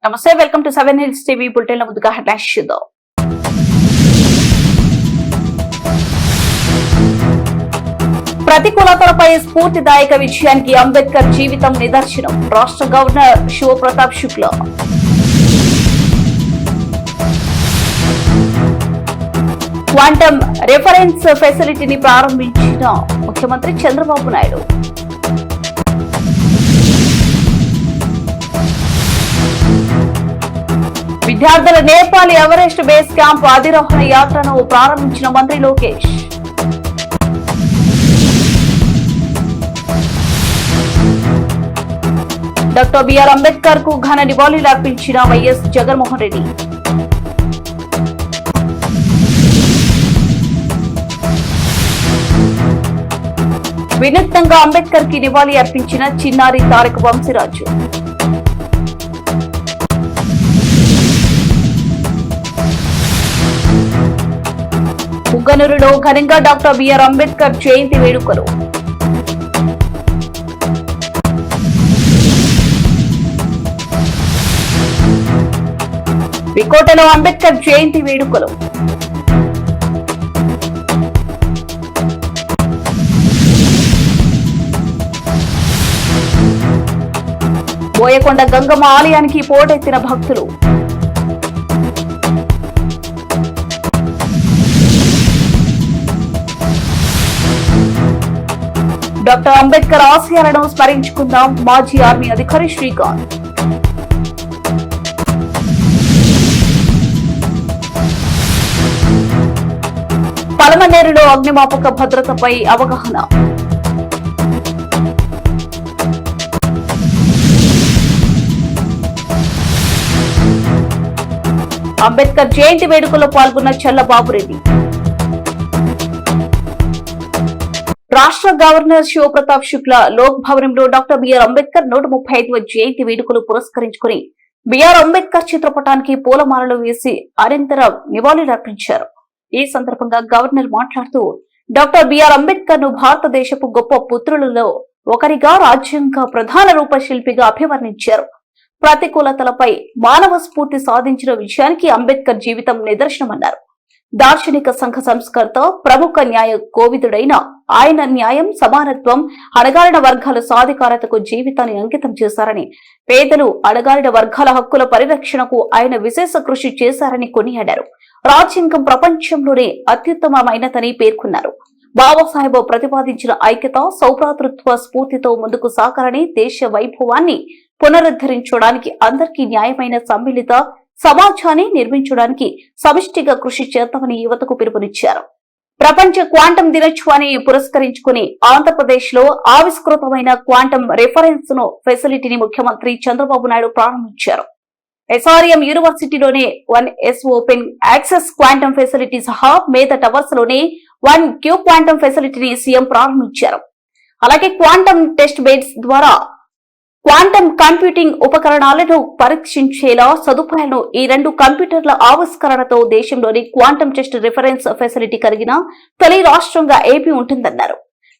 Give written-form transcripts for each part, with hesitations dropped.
నమస్తే, welcome to 7 hills TV bulletin. ముందుగా headlines చూద్దాం. ప్రతికూలతలపై స్ఫూర్తిదాయక విజయానికి అంబేద్కర్ జీవితం నిదర్శనం. రాష్ట్ర governor Shivpratap Shukla. Quantum reference ఫెసిలిటీని ప్రారంభించిన ముఖ్యమంత్రి చంద్రబాబు నాయుడు. విద్యార్థుల నేపాల్ ఎవరెస్ట్ బేస్ క్యాంప్ అధిరోహణ యాత్రను ప్రారంభించిన మంత్రి లోకేష్. డాక్టర్ బిఆర్ అంబేద్కర్ కు ఘన నివాళులు అర్పించిన వైఎస్ జగన్మోహన్ రెడ్డి. వినూత్నంగా అంబేద్కర్ కి నివాళి అర్పించిన చిన్నారి తారక వంశీరాజు. ముగ్గనూరులో ఘనంగా డాక్టర్ బిఆర్ అంబేద్కర్ జయంతి వేడుకలు. వికోటలో అంబేద్కర్ జయంతి వేడుకలు. బోయకొండ గంగమ్మ ఆలయానికి పోటెత్తిన భక్తులు. డాక్టర్ అంబేద్కర్ ఆశయాలను స్మరించుకుందాం. మాజీ ఆర్మీ అధికారి శ్రీకాంత్. పలమనేరులో అగ్నిమాపక భద్రతపై అవగాహన. అంబేద్కర్ జయంతి వేడుకల్లో పాల్గొన్న చల్లబాబురెడ్డి. రాష్ట్ర గవర్నర్ శివప్రతాప్ శుక్లా లోక్ భవనంలో డాక్టర్ బిఆర్ అంబేద్కర్ 135వ జయంతి వేడుకలు పురస్కరించుకుని బిఆర్ అంబేద్కర్ చిత్రపటానికి పూలమాలలు వేసి అనంతరం నివాళులర్పించారు. ఈ సందర్భంగా గవర్నర్ మాట్లాడుతూ డాక్టర్ బిఆర్ అంబేద్కర్ ను భారతదేశపు గొప్ప పుత్రులలో ఒకరిగా, రాజ్యాంగ ప్రధాన రూపశిల్పిగా అభివర్ణించారు. ప్రతికూలతలపై మానవ స్ఫూర్తి సాధించిన విజయానికి అంబేద్కర్ జీవితం నిదర్శనమన్నారు. దార్శనిక సంఘ సంస్కర్త, ప్రముఖ న్యాయ కోవిదుడైన ఆయన న్యాయం, సమానత్వం, అణగారిన వర్గాల సాధికారతకు జీవితాన్ని అంకితం చేశారని, పేదలు, అణగారిన వర్గాల హక్కుల పరిరక్షణకు ఆయన విశేష కృషి చేశారని కొనియాడారు. రాజ్యాంగం ప్రపంచంలోనే అత్యుత్తమమైనదని పేర్కొన్నారు. బాబాసాహెబ్ ప్రతిపాదించిన ఐక్యత, సౌభ్రాతృత్వ స్ఫూర్తితో ముందుకు సాగాలని, దేశ వైభవాన్ని పునరుద్ధరించడానికి, అందరికీ న్యాయమైన సమ్మిళిత సమాజాన్ని నిర్మించడానికి సమిష్టిగా కృషి చేద్దామని యువతకు పిలుపునిచ్చారు. ప్రపంచ క్వాంటం దినోత్సవాన్ని పురస్కరించుకుని ఆంధ్రప్రదేశ్ లో ఆవిష్కృతమైన క్వాంటమ్ రిఫరెన్స్ ఫెసిలిటీని ముఖ్యమంత్రి చంద్రబాబు నాయుడు ప్రారంభించారు. ఎస్ఆర్ఎం యూనివర్సిటీలోనే 1S open access quantum facility సహా మేధ టవర్స్ లోనే 1Q క్వాంటమ్ ఫెసిలిటీని సీఎం ప్రారంభించారు. అలాగే క్వాంటమ్ టెస్ట్ బెడ్స్ ద్వారా క్వాంటమ్ కంప్యూటింగ్ ఉపకరణాలను పరీక్షించేలా సదుపాయాలను ఈ 2 కంప్యూటర్ల ఆవిష్కరణతో దేశంలోని క్వాంటమ్ టెస్ట్ రిఫరెన్స్ ఫెసిలిటీ కలిగిన తొలి రాష్ట్రంగా ఏపీ ఉంటుందన్నారు.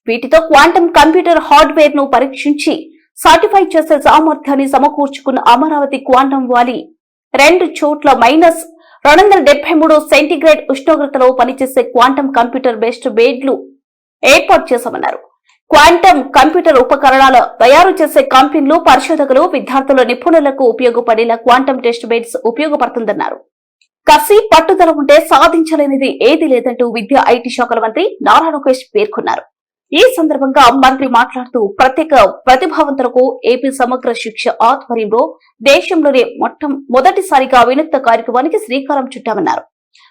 వీటితో క్వాంటమ్ కంప్యూటర్ హార్డ్వేర్ ను పరీక్షించి సర్టిఫై చేసే సామర్థ్యాన్ని సమకూర్చుకున్న అమరావతి క్వాంటమ్ వ్యాలీ 2 చోట్ల -273 సెంటీగ్రేడ్ ఉష్ణోగ్రతలో పనిచేసే క్వాంటమ్ కంప్యూటర్ బేస్డ్ బెడ్లు ఏర్పాటు చేశామన్నారు. క్వాంటమ్ కంప్యూటర్ ఉపకరణాలు తయారు చేసే కంపెనీలు, పరిశోధకులు, విద్యార్థుల నిపుణులకు ఉపయోగపడేలా క్వాంటమ్ టెస్ట్ బెడ్స్ ఉపయోగపడుతుందన్నారు. కసి, పట్టుదల ఉంటే సాధించలేనిది ఏదీ లేదంటూ విద్యా ఐటీ శాఖల మంత్రి నారా లోకేష్ పేర్కొన్నారు. ఈ సందర్భంగా మంత్రి మాట్లాడుతూ ప్రత్యేక ప్రతిభావంతులకు ఏపీ సమగ్ర శిక్ష ఆధ్వర్యంలో దేశంలోనే మొదటిసారిగా వినూత్న కార్యక్రమానికి శ్రీకారం చుట్టామన్నారు.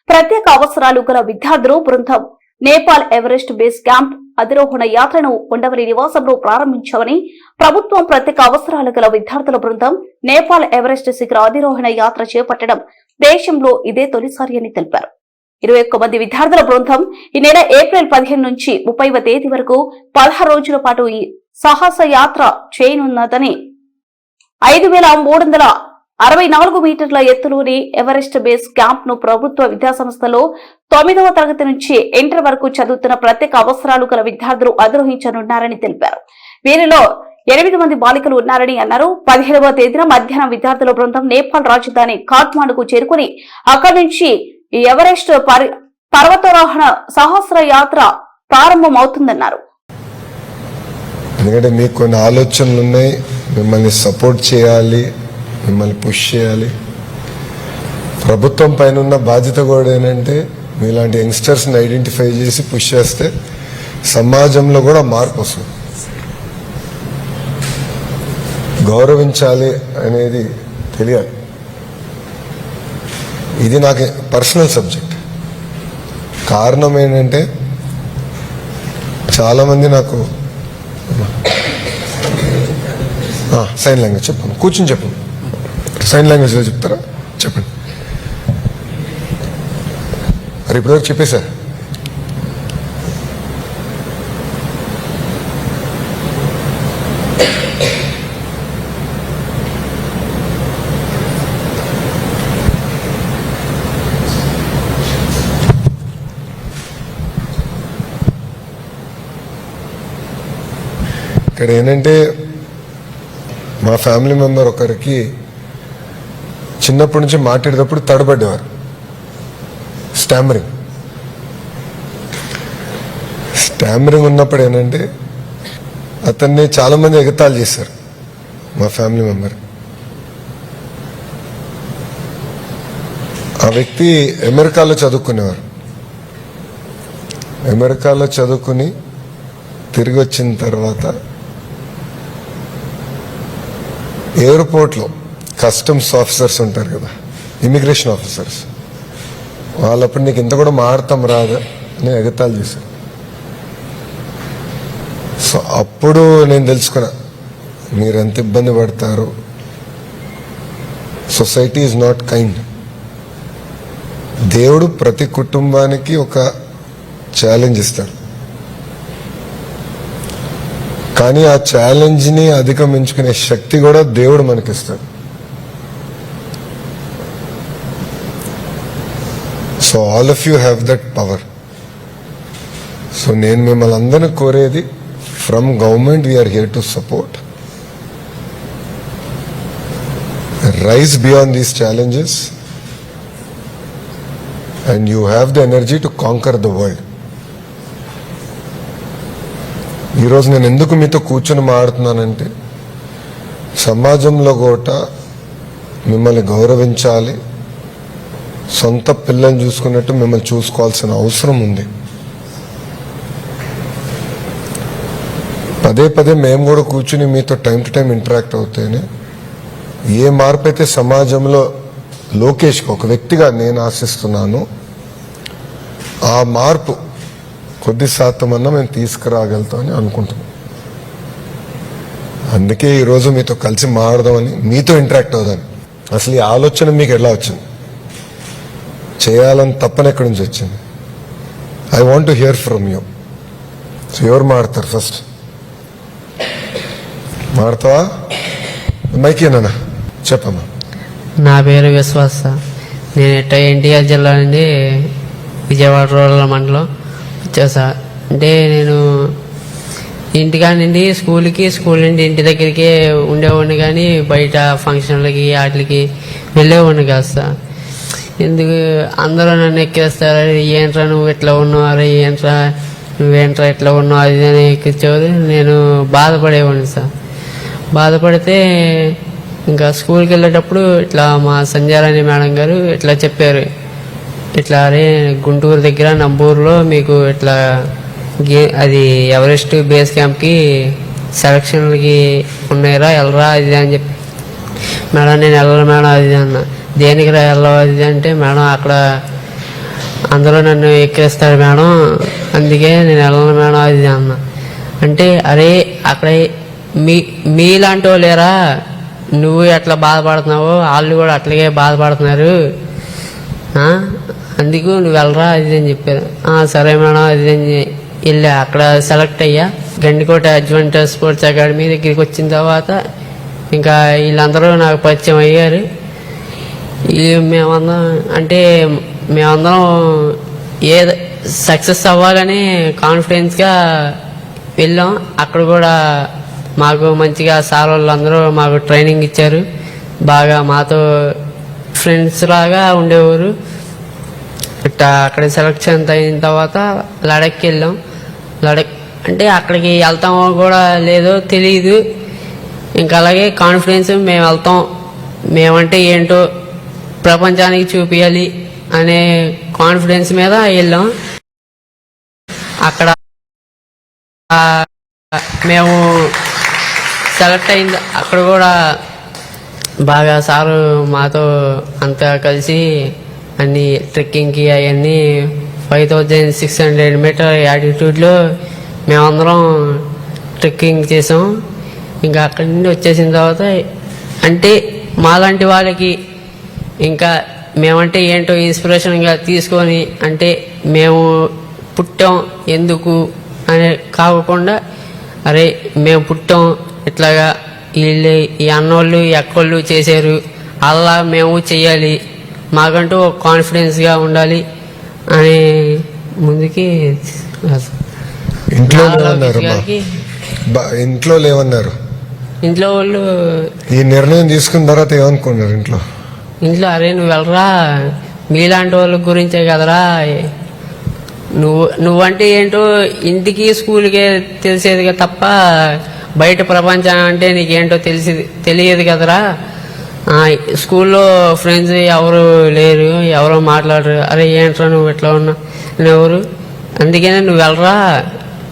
ప్రత్యేక అవసరాలు గల విద్యార్థులు బృందం నేపాల్ ఎవరెస్ట్ బేస్ క్యాంప్ అధిరోహణ యాత్రను ఉండవల్లి నివాసంలో ప్రారంభించామని, ప్రభుత్వం ప్రత్యేక అవసరాలు గల విద్యార్థుల బృందం నేపాల్ ఎవరెస్ట్ శిఖర అధిరోహణ యాత్ర చేపట్టడం దేశంలో ఇదే తొలిసారి అని తెలిపారు. 21 మంది విద్యార్థుల బృందం ఈ నెల ఏప్రిల్ 15 నుంచి 30వ తేదీ వరకు 16 రోజుల పాటు ఈ సాహస యాత్ర చేయనున్నదని, 5364 మీటర్ల ఎత్తులోని ఎవరెస్ట్ బేస్ క్యాంప్ ను ప్రభుత్వ విద్యాసంస్థలో 9వ తరగతి నుంచి ఇంటర్ వరకు చదువుతున్న ప్రత్యేక అవసరాలు గల విద్యార్థులు అధిరోహించనున్నారని తెలిపారు. వీరిలో 8 మంది బాలికలు ఉన్నారని అన్నారు. 17వ తేదీన మధ్యాహ్నం విద్యార్థుల బృందం నేపాల్ రాజధాని కాఠ్మాండుకు చేరుకుని అక్కడి నుంచి ఎవరెస్ట్ పర్వతారోహణ సాహస యాత్ర ప్రారంభమవుతుందన్నారు. ఎందుకంటే మీకు కొన్ని ఆలోచనలు ఉన్నాయి, మిమ్మల్ని సపోర్ట్ చేయాలి, మిమ్మల్ని పుష్ చేయాలి. ప్రభుత్వం పైన ఉన్న బాధ్యత కూడా ఏంటంటే మీలాంటి యంగ్స్టర్స్ని ఐడెంటిఫై చేసి పుష్ చేస్తే సమాజంలో కూడా మార్పు వస్తుంది. గౌరవించాలి అనేది తెలియాలి. ఇది నాకు పర్సనల్ సబ్జెక్ట్. కారణం ఏంటంటే చాలామంది నాకు సైన్ లాంగ్వేజ్ చెప్పండి, కూర్చొని చెప్పండి, సైన్ లాంగ్వేజ్లో చెప్తారా చెప్పండి. మరి ఇప్పటివరకు చెప్పేశా. ఇక్కడ ఏంటంటే మా ఫ్యామిలీ మెంబర్ ఒకరికి చిన్నప్పటి నుంచి మాట్లాడేటప్పుడు తడబడ్డేవారు, స్టామరింగ్ ఉన్నప్పుడు ఏంటంటే అతన్ని చాలామంది ఎగతాళి చేశారు. మా ఫ్యామిలీ మెంబర్ ఆ వ్యక్తి అమెరికాలో చదువుకునేవారు. అమెరికాలో చదువుకుని తిరిగి వచ్చిన తర్వాత ఎయిర్పోర్ట్లో కస్టమ్స్ ఆఫీసర్స్ ఉంటారు కదా, ఇమిగ్రేషన్ ఆఫీసర్స్, వాళ్ళప్పుడు నీకు ఇంత కూడా మాడతాం రాదా అని ఎగతాళి చేశారు. సో అప్పుడు నేను తెలుసుకున్నా మీరు ఎంత ఇబ్బంది పడతారు. Society is not kind. దేవుడు ప్రతి కుటుంబానికి ఒక ఛాలెంజ్ ఇస్తాడు, కానీ ఆ ఛాలెంజ్ని అధిగమించుకునే శక్తి కూడా దేవుడు మనకిస్తాడు. So all of you have that power. So నేను మిమ్మల్ని అందరినీ కోరేది, from government we are here to support. Rise beyond these challenges and you have the energy to conquer the world. ఈరోజు నేను ఎందుకు మీతో కూర్చొని మాట్లాడుతున్నానంటే సమాజంలో కూడా మిమ్మల్ని గౌరవించాలి, సొంత పిల్లల్ని చూసుకున్నట్టు మిమ్మల్ని చూసుకోవాల్సిన అవసరం ఉంది. పదే పదే మేము కూడా కూర్చుని మీతో టైం టు టైం ఇంటరాక్ట్ అవుతేనే ఏ మార్పు అయితే సమాజంలో లోకేష్కి ఒక వ్యక్తిగా నేను ఆశిస్తున్నాను, ఆ మార్పు కొద్ది శాతం అన్నా మేము తీసుకురాగలుగుతామని అనుకుంటున్నాం. అందుకే ఈరోజు మీతో కలిసి మాట్లాడదామని, మీతో ఇంటరాక్ట్ అవుదామని. అసలు ఈ ఆలోచన మీకు ఎలా వచ్చింది, చేయాలని తప్పని ఎక్కడి నుంచి వచ్చింది? I want to hear from you. So ఎవరు మాడతారు ఫస్ట్? మాడతావా? మైకేనా చెప్పమ్మా. నా పేరు విశ్వాస. నేను ఎన్టీఆర్ జిల్లా నుండి విజయవాడ రూరల్ మండలం వచ్చేసా. అంటే నేను ఇంటికాడ నుండి స్కూల్ నుండి ఇంటి దగ్గరికి ఉండేవాడిని, కానీ బయట ఫంక్షన్లకి వాటికి వెళ్ళేవాడిని కాస్త. ఎందుకు అందరూ నన్ను ఎక్కేస్తారు, ఏంట్రా నువ్వు ఇట్లా ఉన్నావు, అరే ఏంట్రా నువ్వేంట్రా ఇట్లా ఉన్నావు, అది అని ఎక్కించేవారు. నేను బాధపడేవాడిని సార్. బాధపడితే ఇంకా స్కూల్కి వెళ్ళేటప్పుడు ఇట్లా మా సంధ్యారాణి మేడం గారు ఇట్లా చెప్పారు, ఇట్లా అరే గుంటూరు దగ్గర నంబూరులో మీకు ఇట్లా అది ఎవరెస్ట్ బేస్ క్యాంప్కి సెలక్షన్లకి ఉన్నాయిరా, వెళ్ళరా అది అని చెప్పి. మేడం నేను వెళ్ళను మేడం అది అన్న. దేనికి రా వెళ్ళవు అది అంటే, మేడం అక్కడ అందరూ నన్ను ఎక్కేస్తారు మేడం, అందుకే నేను వెళ్ళను మేడం అది అన్న. అంటే అరే అక్కడ మీలాంటి వాళ్ళేరా, నువ్వు ఎట్లా బాధపడుతున్నావో వాళ్ళు కూడా అట్లాగే బాధపడుతున్నారు, అందుకు నువ్వు వెళ్ళరా అది అని చెప్పారు. సరే మేడం అది అని వెళ్ళా. అక్కడ సెలెక్ట్ అయ్యా. గండికోట అడ్వెంచర్ స్పోర్ట్స్ అకాడమీ దగ్గరికి వచ్చిన తర్వాత ఇంకా వీళ్ళందరూ నాకు పరిచయం అయ్యారు. మేమందరం ఏ సక్సెస్ అవ్వాలని కాన్ఫిడెన్స్గా వెళ్ళాం. అక్కడ కూడా మాకు మంచిగా సార్ వాళ్ళందరూ మాకు ట్రైనింగ్ ఇచ్చారు. బాగా మాతో ఫ్రెండ్స్ లాగా ఉండేవారు. ఇట్లా అక్కడ సెలెక్షన్ అయిన తర్వాత లడఖ్కి వెళ్ళాం. లడఖ్ అంటే అక్కడికి వెళ్తామో కూడా లేదో తెలియదు. ఇంకా అలాగే కాన్ఫిడెన్స్ మేము వెళ్తాం, మేమంటే ఏంటో ప్రపంచానికి చూపించాలి అనే కాన్ఫిడెన్స్ మీద వెళ్ళాం. అక్కడ మేము సెలెక్ట్ అయింది. అక్కడ కూడా బాగా సారు మాతో అంతా కలిసి అన్ని ట్రెక్కింగ్కి అవన్నీ 5600 మీటర్ యాటిట్యూడ్లో మేమందరం ట్రెక్కింగ్ చేసాం. ఇంకా అక్కడి నుండి వచ్చేసిన తర్వాత అంటే మాలాంటి వాళ్ళకి ఇంకా మేమంటే ఏంటో ఇన్స్పిరేషన్గా తీసుకొని, అంటే మేము పుట్టాం ఎందుకు అనే కాకుండా, అరే మేము పుట్టాం ఇట్లాగా వీళ్ళు ఈ అన్నోళ్ళు ఈ అక్కోళ్ళు చేశారు, అలా మేము చెయ్యాలి, మాకంటూ ఒక కాన్ఫిడెన్స్గా ఉండాలి అని ముందుకి. ఇంట్లో ఏమన్నారు? ఇంట్లో వాళ్ళు ఈ నిర్ణయం తీసుకున్న తర్వాత ఏమనుకున్నారు ఇంట్లో? అరే నువ్వు వెళ్ళరా, మీలాంటి వాళ్ళ గురించే కదరా, నువ్వంటే ఏంటో ఇంటికి స్కూల్కే తెలిసేదిగా తప్ప బయట ప్రపంచం అంటే నీకేంటో తెలియదు కదరా. స్కూల్లో ఫ్రెండ్స్ ఎవరు లేరు, ఎవరో మాట్లాడరు. అరే ఏంట్రా నువ్వు ఇట్లా ఉన్నావు ఎవరు, అందుకనే నువ్వు వెళ్ళరా,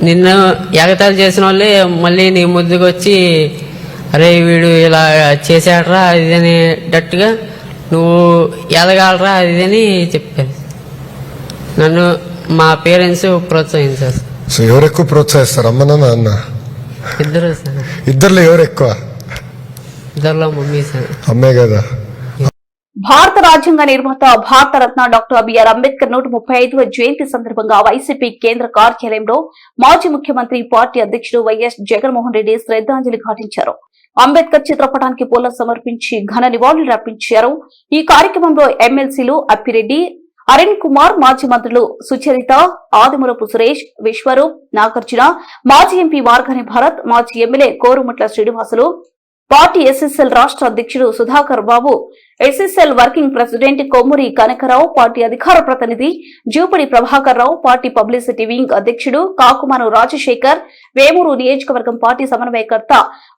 నిన్ను ఎగతాళి చేసిన వాళ్ళే మళ్ళీ నీ ముద్దుకు వచ్చి అరే వీడు ఇలా చేశాడరా అది అనేటట్టుగా నువ్వు ఎదగాలరా అది అని చెప్పారు. నన్ను మా పేరెంట్స్ ప్రోత్సహించారు. సో ఎవరు ఎక్కువ ప్రోత్సహిస్తారు, అమ్మనా నాన్న? ఇద్దరు సార్. ఇద్దరులో ఎవరు ఎక్కువ? ఇద్దరులో మమ్మీ సార్. అమ్మే కదా. భారత రాజ్యాంగ నిర్మాత భారతరత్న డాక్టర్ బిఆర్ అంబేద్కర్ 135వ జయంతి సందర్భంగా వైసీపీ కేంద్ర కార్యాలయంలో మాజీ ముఖ్యమంత్రి పార్టీ అధ్యక్షుడు వైఎస్ జగన్మోహన్ రెడ్డి శ్రద్ధాంజలి ఘటించారు. అంబేద్కర్ చిత్రపటానికి పూల సమర్పించి ఘన నివాళులు అర్పించారు. ఈ కార్యక్రమంలో ఎమ్మెల్సీలు అప్పిరెడ్డి, అరుణ్ కుమార్, మాజీ మంత్రులు సుచరిత, ఆదిమూలపు సురేష్, విశ్వరూప్, నాగార్జున, మాజీ ఎంపీ మార్గాని భారత్, మాజీ MLA Korumutla Srinivasulu, party SSL రాష్ట్ర అధ్యక్షుడు Sudhakar Babu, SSL working president Kommuri Kanakarao, party అధికార ప్రతినిధి Jupadi Prabhakar Rao, party publicity wing అధ్యక్షుడు కాకుమాను రాజశేఖర్, వేమూరు నియోజకవర్గం పార్టీ సమన్వయకర్త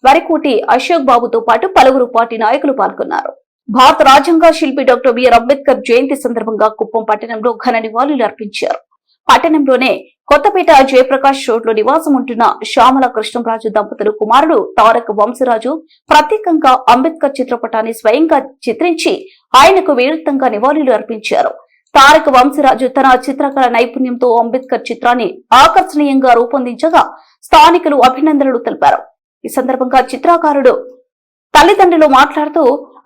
వరికోటి అశోక్ బాబుతో పాటు పలువురు పార్టీ నాయకులు పాల్గొన్నారు. భారత రాజ్యాంగ శిల్పి డాక్టర్ బిఆర్ అంబేద్కర్ జయంతి సందర్భంగా కుప్పం పట్టణంలో ఘన నివాళులు అర్పించారు. పట్టణంలోనే కొత్తపేట జయప్రకాష్ రోడ్లో నివాసం ఉంటున్న శ్యామల కృష్ణంరాజు దంపతులు కుమారుడు తారక్ వంశరాజు ప్రత్యేకంగా అంబేద్కర్ చిత్రపటాన్ని స్వయంగా చిత్రించి ఆయనకు వీరత్వంగా నివాళులు అర్పించారు. తారక్ వంశరాజు తన చిత్రకళ నైపుణ్యంతో అంబేద్కర్ చిత్రాన్ని ఆకర్షణీయంగా రూపొందించగా స్థానికులు అభినందనలు తెలిపారు. ఈ సందర్భంగా చిత్రకారుడు తల్లిదండ్రులు మాట్లాడుతూ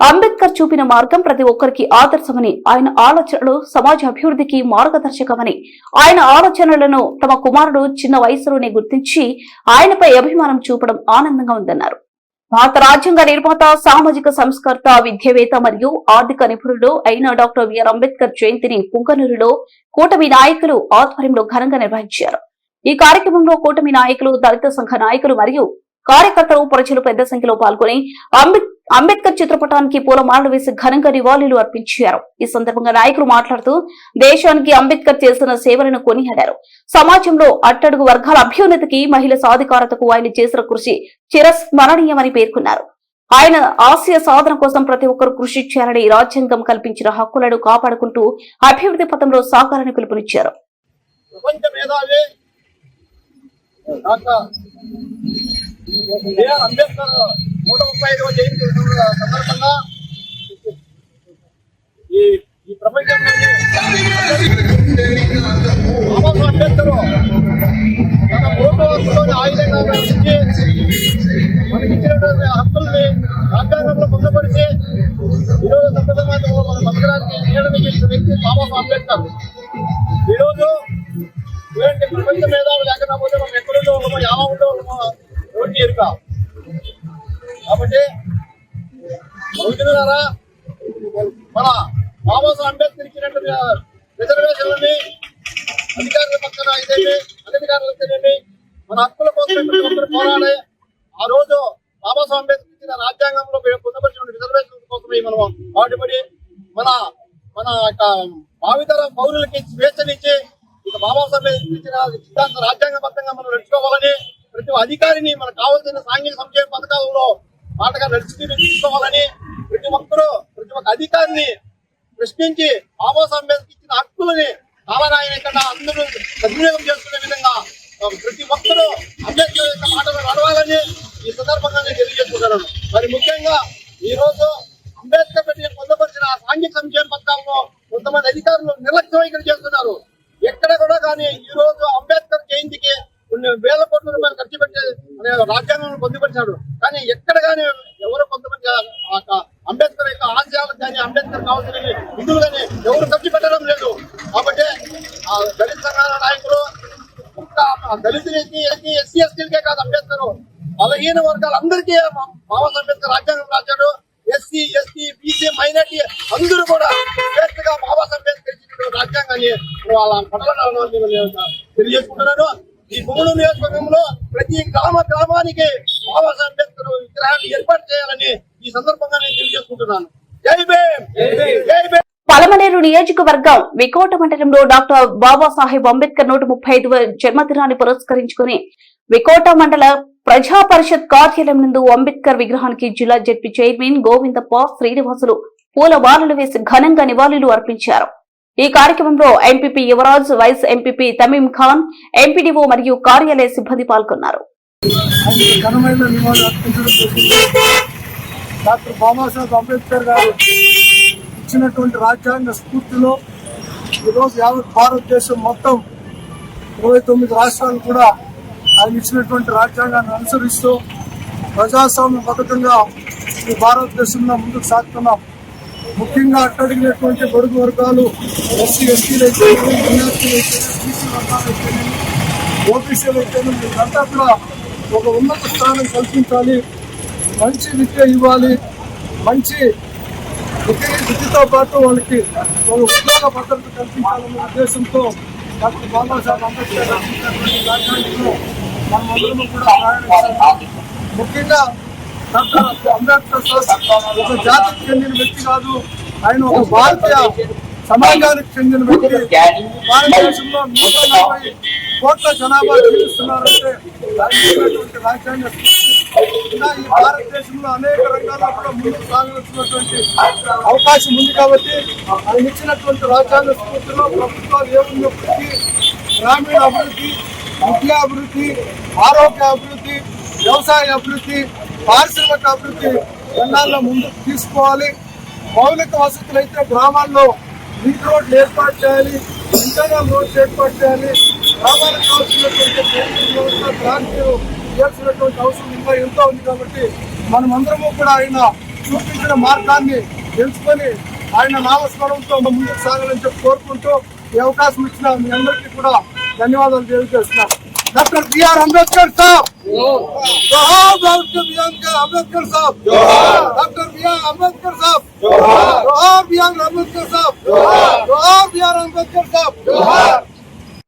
అంబేద్కర్ చూపిన మార్గం ప్రతి ఒక్కరికి ఆదర్శమని, ఆయన ఆలోచనలు సమాజ అభివృద్ధికి మార్గదర్శకమని, ఆయన ఆలోచనలను తమ కుమారుడు చిన్న వయసులోనే గుర్తించి ఆయనపై అభిమానం చూపడం ఆనందంగా ఉందన్నారు. భారత రాజ్యాంగ నిర్మాత, సామాజిక సంస్కర్త, విద్యావేత్త మరియు ఆర్థిక నిపుణుడు అయిన డాక్టర్ బిఆర్ అంబేద్కర్ జయంతిని పుంగనూరులో కూటమి నాయకులు ఆధ్వర్యంలో ఘనంగా నిర్వహించారు. ఈ కార్యక్రమంలో కూటమి నాయకులు, దళిత సంఘ నాయకులు మరియు కార్యకర్తలు, ప్రజలు పెద్ద సంఖ్యలో పాల్గొని అంబేద్కర్ చిత్రపటానికి పూలమాలలు వేసి ఘనంగా నివాళులు అర్పించారు. ఈ సందర్భంగా నాయకులు మాట్లాడుతూ దేశానికి అంబేద్కర్ చేసిన సేవలను కొనియాడారు. సమాజంలో అట్టడుగు వర్గాల అభ్యున్నతికి, మహిళల సాధికారతకు ఆయన చేసిన కృషి చిరస్మరణీయమని పేర్కొన్నారు. ఆయన ఆశయ సాధన కోసం ప్రతి ఒక్కరూ కృషి చేయాలని, రాజ్యాంగం కల్పించిన హక్కులను కాపాడుకుంటూ అభివృద్ధి పథంలో సాగాలని పిలుపునిచ్చారు. అంబేద్కర్ 135వ జయంతి సందర్భంగా ఈ ప్రపంచంలోని అంబేద్కర్ తన పూర్వవర్తులోని ఆయుధంగా మనకి ఇచ్చినటువంటి హక్కుల్ని రాజ్యాంగంలో పొందపరిచి ఈరోజు సమాజంలో మన బతకడానికి నీడని చేసిన వ్యక్తి బాబాసాహెబ్ అంబేద్కర్. ఈరోజు ఇలాంటి ప్రపంచ మేధావి లేకపోతే మనం ఎక్కడుండో ఉన్నామో, యావంలో రోడ్డు ఎరుక. కాబట్టి రోజులారా మన బాబాసాహెబ్ అంబేద్కర్ ఇచ్చినటువంటి రిజర్వేషన్లని అధికారుల పక్కన ఇదేమి, అనధికారులైతేనేమి మన హక్కుల కోసం పోరాడే ఆ రోజు పోరాడి మనం పాటుపడి మన మన యొక్క భావితర పౌరులకి స్వేచ్ఛనిచ్చి ఇక బాబాసాహెబ్ ఇచ్చిన సిద్ధాంత రాజ్యాంగబద్ధంగా మనం నడుచుకోవాలని, ప్రతి అధికారిని మనకు కావాల్సిన సాంఘిక సంక్షేమ పథకాలలో పాటగా తీసుకోవాలని, ప్రతి ఒక్క అధికారిని ప్రశ్నించి బాబాసాహెబ్ అంబేద్కర్ ఇచ్చిన హక్కులని కాలరాయకుండా అందరూ సద్వినియోగం చేసుకునే విధంగా ప్రతి ఒక్కరూ అంబేద్కర్ యొక్క మాటలు నడవాలని ఈ సందర్భంగా నేను తెలియజేసుకుంటున్నాను. మరి ముఖ్యంగా ఈ రోజు అంబేద్కర్ పెట్టి పొందపరిచిన సాంఘిక సంక్షేమ పథకాలను కొంతమంది అధికారులు నిర్లక్ష్యం ఇక్కడ చేస్తున్నారు. ఎక్కడ కూడా కానీ ఈ రోజు అంబేద్కర్ జయంతికి కొన్ని వేల కోట్ల రూపాయలు ఖర్చు పెట్టి రాజ్యాంగం పొందుపరిచాడు. కానీ ఎక్కడ కానీ ఎవరు కొంతమంది అంబేద్కర్ యొక్క ఆశయాలకు కానీ అంబేద్కర్ కావాల్సిన నిధులు కానీ ఎవరు ఖర్చు పెట్టడం లేదు. కాబట్టి ఆ దళిత సంఘాల నాయకులు దళితులకి ఎస్సీ ఎస్టీలకే కాదు, అంబేద్కర్ బలహీన వర్గాలందరికీ బాబాసాహెబ్ అంబేద్కర్ రాజ్యాంగం రాశాడు. ఎస్సీ ఎస్టీ బీసీ మైనార్టీ అందరూ కూడా స్వేచ్ఛగా బాబాసాహెబ్ అంబేద్కర్ ఇచ్చిన రాజ్యాంగాన్ని వాళ్ళ పట్ల తెలియజేసుకుంటున్నారు. ఈ భూములు నియోజకవర్గంలో ప్రతి గ్రామానికి బాబాసాహెబ్ అంబేద్కర్ విగ్రహాన్ని ఏర్పాటు చేయాలని ఈ సందర్భంగా నేను తెలియజేసుకుంటున్నాను. జై భీమ్, జై భీమ్. పలమనేరు నియోజకవర్గం వికోట మండలంలో డాక్టర్ బాబాసాహెబ్ అంబేద్కర్ 135వ జన్మదినాన్ని పురస్కరించుకుని వికోట మండల ప్రజా పరిషత్ కార్యాలయం నందు అంబేద్కర్ విగ్రహానికి జిల్లా జడ్పీ చైర్మన్ గోవిందప్ప శ్రీనివాసులు పూలమాలలు వేసి ఘనంగా నివాళులు అర్పించారు. ఈ కార్యక్రమంలో MPP Yuvaraj, vice MPP Tameem Khan, MPDO మరియు కార్యాలయ సిబ్బంది పాల్గొన్నారు. డాక్టర్ బాబాసాహెబ్ అంబేద్కర్ గారు ఇచ్చినటువంటి రాజ్యాంగ స్ఫూర్తిలో ఈరోజు యావత్ భారతదేశం మొత్తం 29 రాష్ట్రాలు కూడా ఆయన ఇచ్చినటువంటి రాజ్యాంగాన్ని అనుసరిస్తూ ప్రజాస్వామ్యబద్ధంగా ఈ భారతదేశంలో ముందుకు సాగుతున్నాం. ముఖ్యంగా అట్టడిగినటువంటి బడుగు వర్గాలు ఎస్సీ ఎస్టీలు అయితే, మైనార్టీలు అయితే, బీసీ వర్గాలు అయితే, ఓబీసీలు అయితే వీళ్ళంతా కూడా ఒక ఉన్నత స్థానం కల్పించాలి, మంచి విద్య ఇవ్వాలి, మంచి విద్యతో పాటు వాళ్ళకి ఉద్యోగ భద్రత కల్పించాలనే ఉద్దేశంతో డాక్టర్ బాబాసాహెబ్ అంబేద్కర్ రాజ్యాంగంలో మనమందరము కూడా ప్రయాణిస్తాం. ముఖ్యంగా డాక్టర్ అంబేద్కర్ ఒక జాతికి చెందిన వ్యక్తి కాదు, ఆయన ఒక భారతీయ సమాజానికి చెందిన వ్యక్తి. భారతదేశంలో 140 కోట్ల జనాభా జీవిస్తున్నారంటే రాజ్యాంగ ఈ భారతదేశంలో అనేక రంగాల్లో కూడా ముందుకు సాగవలసినటువంటి అవకాశం ఉంది. కాబట్టి ఆయన ఇచ్చినటువంటి రాజ్యాంగ స్ఫూర్తిలో ప్రభుత్వాలు ఏమున్నప్పటికీ గ్రామీణ అభివృద్ధి, విద్యాభివృద్ధి, ఆరోగ్య అభివృద్ధి, వ్యవసాయ అభివృద్ధి, పారిశ్రామిక అభివృద్ధి రంగాల్లో ముందుకు తీసుకోవాలి. మౌలిక వసతులు అయితే గ్రామాల్లో లింక్ రోడ్లు ఏర్పాటు చేయాలి, ఇంటర్నల్ రోడ్స్ ఏర్పాటు చేయాలి. గ్రామాలకు కావాల్సినటువంటి క్రాంతి చేయాల్సినటువంటి అవసరం ఇంకా ఎంతో ఉంది. కాబట్టి మనమందరము కూడా ఆయన చూపించిన మార్గాన్ని తెలుసుకొని ఆయన నామస్మరణంతో ముందుకు సాగాలని చెప్పి కోరుకుంటూ ఈ అవకాశం ఇచ్చిన మీ అందరికీ కూడా ధన్యవాదాలు తెలియజేస్తున్నాం. డాక్టర్ బిఆర్ అంబేద్కర్ సాబ్, డాక్టర్ బిఆర్ అంబేద్కర్ సాబ్, డాక్టర్ బిఆర్ అంబేద్కర్ సాబ్, బిఆర్ అంబేద్కర్ సాబ్, బిఆర్ అంబేద్కర్ సాబ్.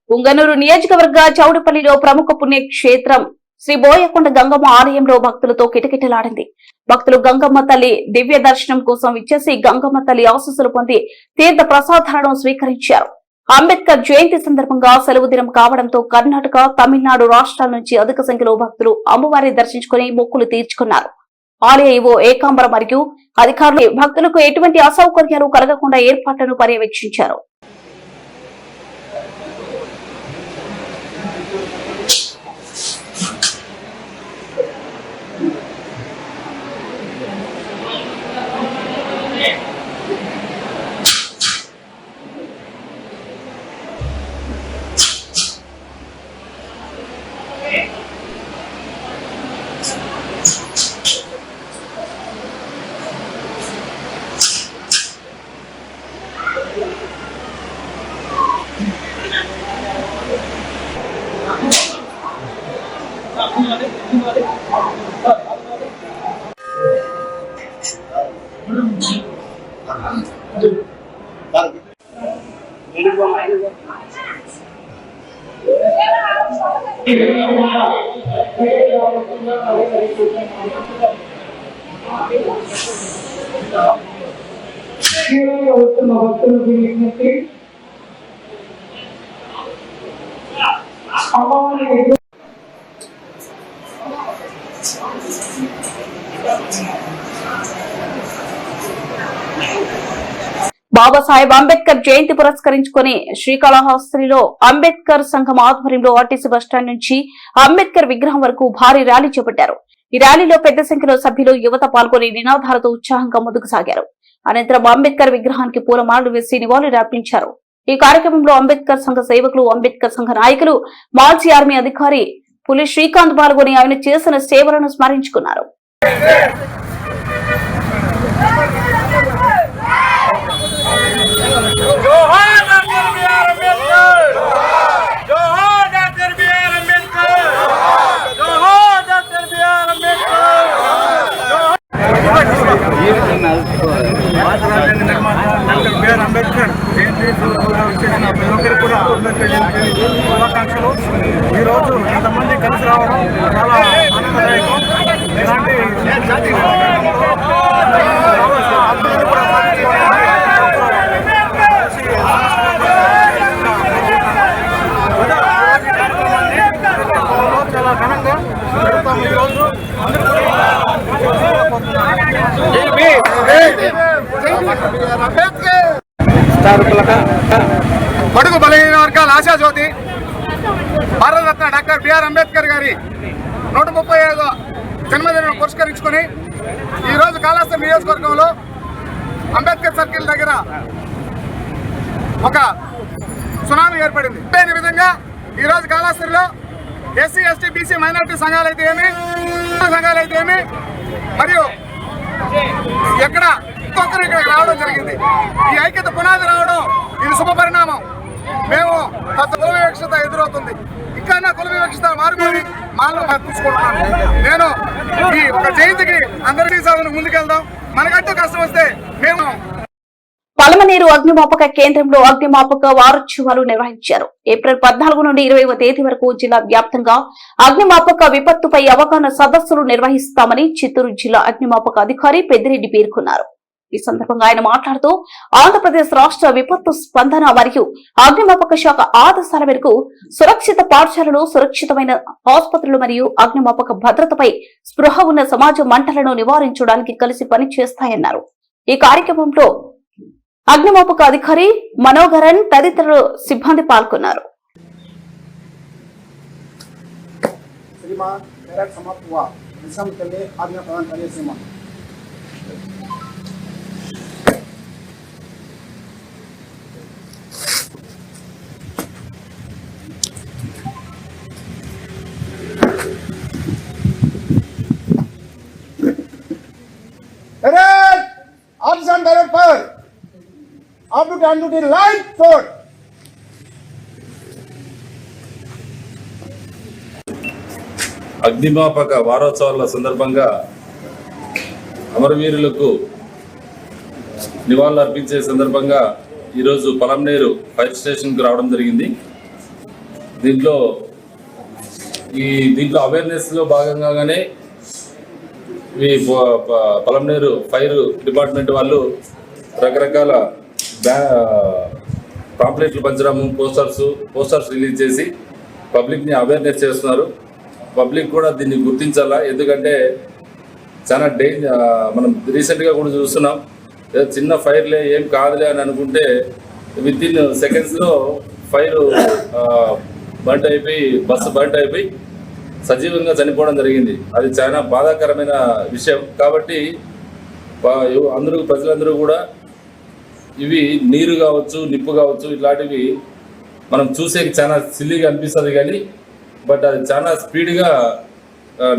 పుంగనూరు నియోజకవర్గ చౌడపల్లిలో ప్రముఖ పుణ్యక్షేత్రం శ్రీ బోయకొండ గంగమ్మ ఆలయంలో భక్తులతో కిటకిటలాడింది. భక్తులు గంగమ్మ తల్లి దివ్య దర్శనం కోసం విచ్చేసి గంగమ్మ తల్లి ఆశీస్సులు పొంది తీర్థ ప్రసాదాలను స్వీకరించారు. అంబేద్కర్ జయంతి సందర్భంగా సెలవు దినం కావడంతో కర్ణాటక, తమిళనాడు రాష్ట్రాల నుంచి అధిక సంఖ్యలో భక్తులు అమ్మవారిని దర్శించుకుని మొక్కులు తీర్చుకున్నారు. ఆలయ ఈవో ఏకాంబర మరియు అధికారులు భక్తులకు ఎటువంటి అసౌకర్యాలు కలగకుండా ఏర్పాట్లను పర్యవేక్షించారు. తీవ్రంగా వస్తున్న భక్తులకు విజ్ఞప్తి. అమ్మవారి బాబాసాహెబ్ అంబేద్కర్ జయంతి పురస్కరించుకుని శ్రీకాళహస్తిలో అంబేద్కర్ సంఘం ఆధ్వర్యంలో ఆర్టీసీ బస్టాండ్ నుంచి అంబేద్కర్ విగ్రహం వరకు భారీ ర్యాలీ చేపట్టారు. ఈ ర్యాలీలో పెద్ద సంఖ్యలో సభ్యులు యువత పాల్గొని నినాదాలతో ఉత్సాహంగా ముందుకు సాగారు. అనంతరం అంబేద్కర్ విగ్రహానికి పూలమాలలు వేసి నివాళులు అర్పించారు. ఈ కార్యక్రమంలో అంబేద్కర్ సంఘ సేవకులు, అంబేద్కర్ సంఘ నాయకులు, మాజీ ఆర్మీ అధికారి పులి శ్రీకాంత్ పాల్గొని ఆయన చేసిన సేవలను స్మరించుకున్నారు. అంబేద్కర్ జయంతి చేసిన ప్రతి ఒక్కరికి కూడా అంబేద్కర్ జయంతి శుభాకాంక్షలు. ఈరోజు ఇంతమంది కలిసి రావడం చాలా ఆనందదాయకం. ఇలాంటి చాలా ఘనంగా జరుగుతాము. ఈరోజు బడుగు బలహీన వర్గాల ఆశాజ్యోతి భారతరత్న డాక్టర్ బిఆర్ అంబేద్కర్ గారి 135వ జన్మదినం పురస్కరించుకొని ఈరోజు కాళహస్తి నియోజకవర్గంలో అంబేద్కర్ సర్కిల్ దగ్గర ఒక సునామీ ఏర్పడింది. అదే విధంగా ఈరోజు కాళహస్తిలో ఎస్సీ, ఎస్టీ, బీసీ, మైనారిటీ సంఘాలైతే ఏమి మరియు ఎక్కడ ఒక్కొక్కరు ఇక్కడికి రావడం జరిగింది. ఈ ఐక్యత పునాది రావడం ఇది శుభ పరిణామం. మేము కుల వివక్షత ఎదురవుతుంది. ఇంకా కుల వివక్షత మారుకొని మాలో తీసుకుంటున్నాను. నేను ఈ ఒక జయంతికి అందరికీ ముందుకెళ్దాం. మనకంటూ కష్టం వస్తే మేము పలమనేరు అగ్నిమాపక కేంద్రంలో అగ్నిమాపక వారోత్సవాలు నిర్వహించారు. ఏప్రిల్ 14 నుండి 20వ తేదీ వరకు జిల్లా వ్యాప్తంగా అగ్నిమాపక విపత్తుపై అవగాహన సదస్సులు నిర్వహిస్తామని చిత్తూరు జిల్లా అగ్నిమాపక అధికారి పెద్దిరెడ్డి పేర్కొన్నారు. ఈ సందర్భంగా ఆయన మాట్లాడుతూ ఆంధ్రప్రదేశ్ రాష్ట్ర విపత్తు స్పందన మరియు అగ్నిమాపక శాఖ ఆదేశాల మేరకు సురక్షిత పాఠశాలలు, సురక్షితమైన ఆసుపత్రులు మరియు అగ్నిమాపక భద్రతపై స్పృహ ఉన్న సమాజ మంటలను నివారించడానికి కలిసి పనిచేస్తాయన్నారు. ఈ కార్యక్రమంలో అగ్నిమాపక అధికారి మనోహరన్ తదితరులు సిబ్బంది పాల్గొన్నారు. అగ్నిమాపక వారోత్సవాల సందర్భంగా అమరవీరులకు నివాళులు అర్పించే సందర్భంగా ఈరోజు పలమనేరు ఫైర్ స్టేషన్కి రావడం జరిగింది. దీంట్లో అవేర్నెస్లో భాగంగానే ఈ పలమనేరు ఫైర్ డిపార్ట్మెంట్ వాళ్ళు రకరకాల పాంప్లెట్లు పంచడం, పోస్టర్స్ రిలీజ్ చేసి పబ్లిక్ని అవేర్నెస్ చేస్తున్నారు. పబ్లిక్ కూడా దీన్ని గుర్తించాలా. ఎందుకంటే చాలా మనం రీసెంట్గా కూడా చూస్తున్నాం, ఏదో చిన్న ఫైర్లే ఏం కాదులే అని అనుకుంటే విత్ ఇన్ సెకండ్స్లో ఫైర్ బస్సు బంట్ అయిపోయి సజీవంగా చనిపోవడం జరిగింది. అది చాలా బాధాకరమైన విషయం. కాబట్టి ప్రజలందరూ కూడా ఇవి నీరు కావచ్చు, నిప్పు కావచ్చు, ఇట్లాంటివి మనం చూసేకి చాలా సిల్లీగా అనిపిస్తుంది, కానీ బట్ అది చాలా స్పీడ్గా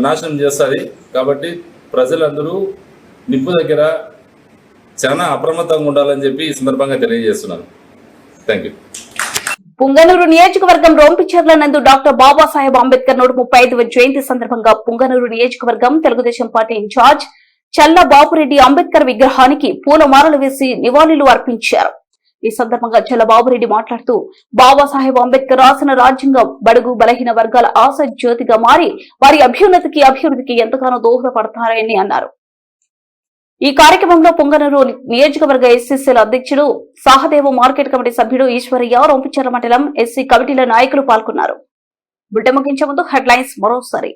నాశనం చేస్తుంది. కాబట్టి ప్రజలందరూ నిప్పు దగ్గర చాలా అప్రమత్తంగా ఉండాలని చెప్పి ఈ సందర్భంగా తెలియజేస్తున్నాను. Thank you. పుంగనూరు నియోజకవర్గం రోంపిచెర్ల నందు డాక్టర్ బాబాసాహెబ్ అంబేద్కర్ 135వ జయంతి సందర్భంగా పుంగనూరు నియోజకవర్గం తెలుగుదేశం పార్టీ ఇన్ఛార్జ్ చల్ల బాబురెడ్డి అంబేద్కర్ విగ్రహానికి పూలమాలలు వేసి నివాళులు అర్పించారు. ఈ సందర్భంగా చల్ల బాబురెడ్డి మాట్లాడుతూ బాబాసాహెబ్ అంబేద్కర్ రాసిన రాజ్యాంగం బడుగు బలహీన వర్గాల ఆశ జ్యోతిగా మారి వారి అభ్యున్నతికి, అభివృద్ధికి ఎంతగానో దోహదపడతారని అన్నారు. ఈ కార్యక్రమంలో పొంగనూరు నియోజకవర్గ ఎస్సీసీల అధ్యక్షుడు సహదేవ, మార్కెట్ కమిటీ సభ్యుడు ఈశ్వరయ్య, రొంపిచెర్ల మండలం ఎస్సీ కమిటీల నాయకులు పాల్గొన్నారు. బులెటిన్ ముగించే ముందు హెడ్లైన్స్ మరోసారి.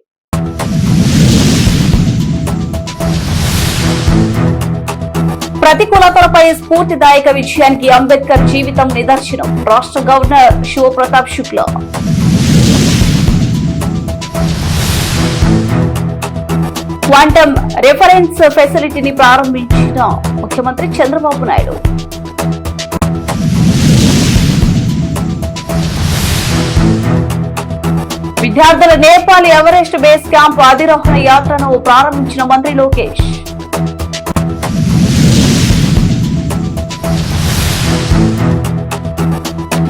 ప్రతికూలతలపై స్ఫూర్తిదాయక విజయానికి అంబేద్కర్ జీవితం నిదర్శనం. రాష్ట్ర governor Shivpratap Shukla. Quantum reference ఫెసిలిటీని ప్రారంభించిన ముఖ్యమంత్రి చంద్రబాబు నాయుడు. విద్యార్థుల నేపాల్ ఎవరెస్ట్ బేస్ క్యాంప్ అధిరోహణ యాత్రను ప్రారంభించిన మంత్రి లోకేష్.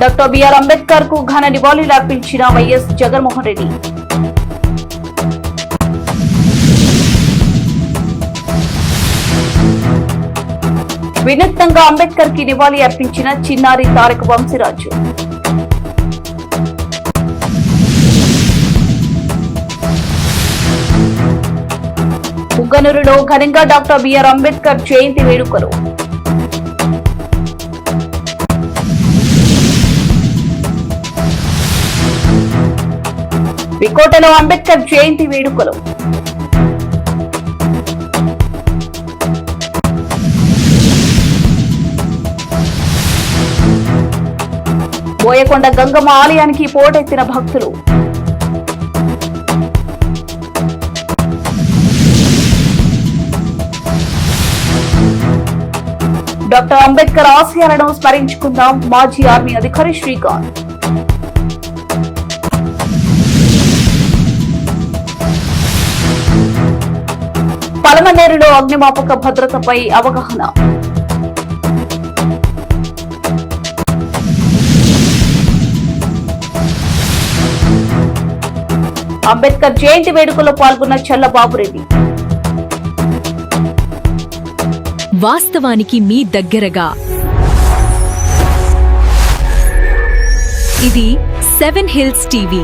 డాక్టర్ బిఆర్ అంబేద్కర్ కు ఘన నివాళులు అర్పించిన వైఎస్ జగన్మోహన్ రెడ్డి. వినూత్నంగా అంబేద్కర్ కి నివాళి అర్పించిన చిన్నారి తారక వంశీరాజు. పుగ్గనూరులో ఘనంగా డాక్టర్ బిఆర్ అంబేద్కర్ జయంతి వేడుకలు. వికోటలో అంబేద్కర్ జయంతి వేడుకలు. బోయకొండ గంగమ్మ ఆలయానికి పోటెత్తిన భక్తులు. డాక్టర్ అంబేద్కర్ ఆశయాలను స్మరించుకుందాం. మాజీ ఆర్మీ అధికారి శ్రీకాంత్. పలమనేరులో అగ్నిమాపక భద్రతపై అవగాహన. అంబేద్కర్ జయంతి వేడుకల్లో పాల్గొన్న చల్లబాబురెడ్డి. వాస్తవానికి మీ దగ్గరగా ఇది 7 హిల్స్ టీవీ.